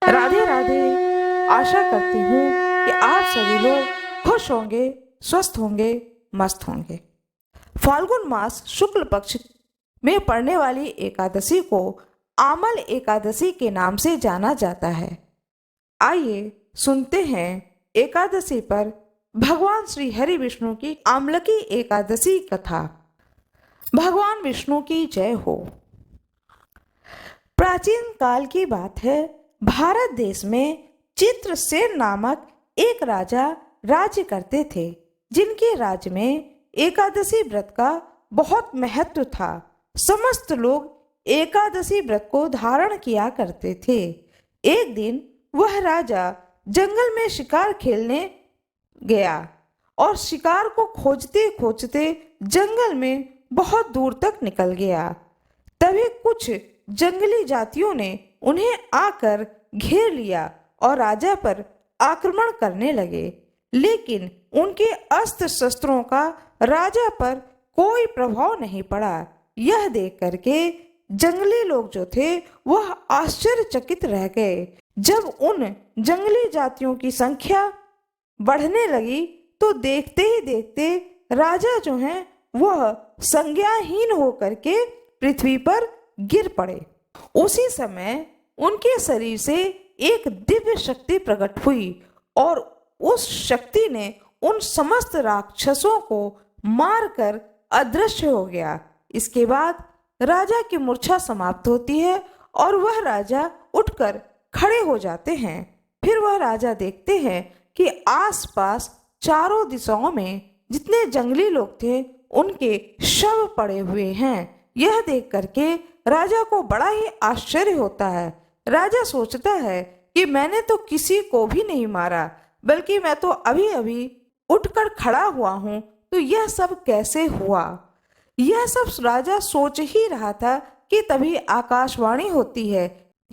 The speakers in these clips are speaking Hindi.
राधे राधे। आशा करती हूँ कि आप सभी लोग खुश होंगे, स्वस्थ होंगे, मस्त होंगे। फाल्गुन मास शुक्ल पक्ष में पड़ने वाली एकादशी को आमल एकादशी के नाम से जाना जाता है। आइए सुनते हैं एकादशी पर भगवान श्री हरि विष्णु की आमलकी एकादशी कथा। भगवान विष्णु की जय हो। प्राचीन काल की बात है, भारत देश में चित्रसेन नामक एक राजा राज्य करते थे, जिनके राज्य में एकादशी व्रत का बहुत महत्व था। समस्त लोग एकादशी व्रत को धारण किया करते थे। एक दिन वह राजा जंगल में शिकार खेलने गया और शिकार को खोजते खोजते जंगल में बहुत दूर तक निकल गया। तभी कुछ जंगली जातियों ने उन्हें आकर घेर लिया और राजा पर आक्रमण करने लगे, लेकिन उनके अस्त्र शस्त्रों का राजा पर कोई प्रभाव नहीं पड़ा। यह देख करके जंगली लोग जो थे वह आश्चर्यचकित रह गए। जब उन जंगली जातियों की संख्या बढ़ने लगी तो देखते ही देखते राजा जो हैं वह संज्ञाहीन होकर के पृथ्वी पर गिर पड़े। उसी समय उनके शरीर से एक दिव्य शक्ति प्रकट हुई और उस शक्ति ने उन समस्त राक्षसों को मारकर अदृश्य हो गया। इसके बाद राजा की मूर्छा समाप्त होती है और वह राजा उठकर खड़े हो जाते हैं। फिर वह राजा देखते हैं कि आसपास चारों दिशाओं में जितने जंगली लोग थे उनके शव पड़े हुए हैं। यह देख करके राजा को बड़ा ही आश्चर्य होता है। राजा सोचता है कि मैंने तो किसी को भी नहीं मारा, बल्कि मैं तो अभी अभी उठकर खड़ा हुआ हूँ, तो यह सब कैसे हुआ? यह सब राजा सोच ही रहा था कि तभी आकाशवाणी होती है,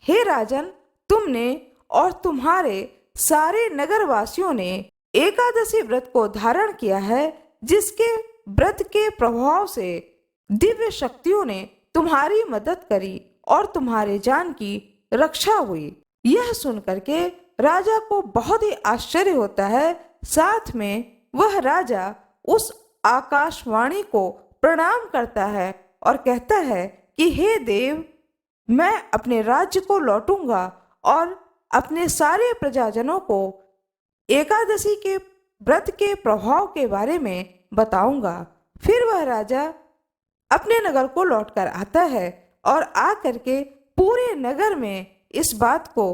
हे राजन, तुमने और तुम्हारे सारे नगरवासियों ने एकादशी व्रत को धारण किया है, जिसके व्रत के प्रभाव से दिव्य शक्तियों ने तुम्हारी मदद करी और तुम्हारे जान की रक्षा हुई। यह सुनकर के राजा को बहुत ही आश्चर्य होता है। साथ में वह राजा उस आकाशवाणी को प्रणाम करता है और कहता है कि हे देव, मैं अपने राज्य को लौटूंगा और अपने सारे प्रजाजनों को एकादशी के व्रत के प्रभाव के बारे में बताऊंगा। फिर वह राजा अपने नगर को लौटकर आता है और आकर के पूरे नगर में इस बात को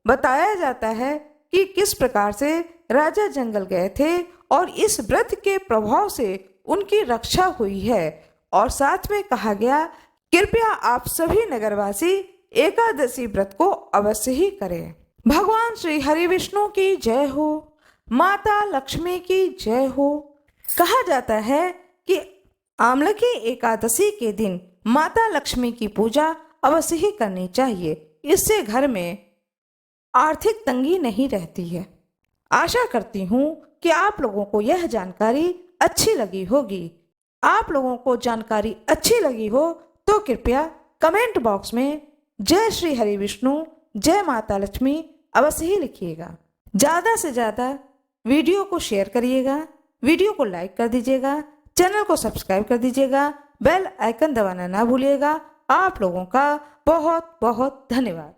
बताया जाता है कि किस प्रकार से राजा जंगल गए थे और इस व्रत के प्रभाव से उनकी रक्षा हुई है। और साथ में कहा गया, कृपया आप सभी नगरवासी एकादशी व्रत को अवश्य ही करें। भगवान श्री हरि विष्णु की जय हो, माता लक्ष्मी की जय हो। कहा जाता है कि आमलकी एकादशी के दिन माता लक्ष्मी की पूजा अवश्य ही करनी चाहिए। इससे घर में आर्थिक तंगी नहीं रहती है। आशा करती हूँ कि आप लोगों को यह जानकारी अच्छी लगी होगी। आप लोगों को जानकारी अच्छी लगी हो तो कृपया कमेंट बॉक्स में जय श्री हरि विष्णु, जय माता लक्ष्मी अवश्य ही लिखिएगा। ज़्यादा से ज़्यादा वीडियो को शेयर करिएगा, वीडियो को लाइक कर दीजिएगा, चैनल को सब्सक्राइब कर दीजिएगा, बेल आइकन दबाना ना भूलिएगा। आप लोगों का बहुत बहुत धन्यवाद।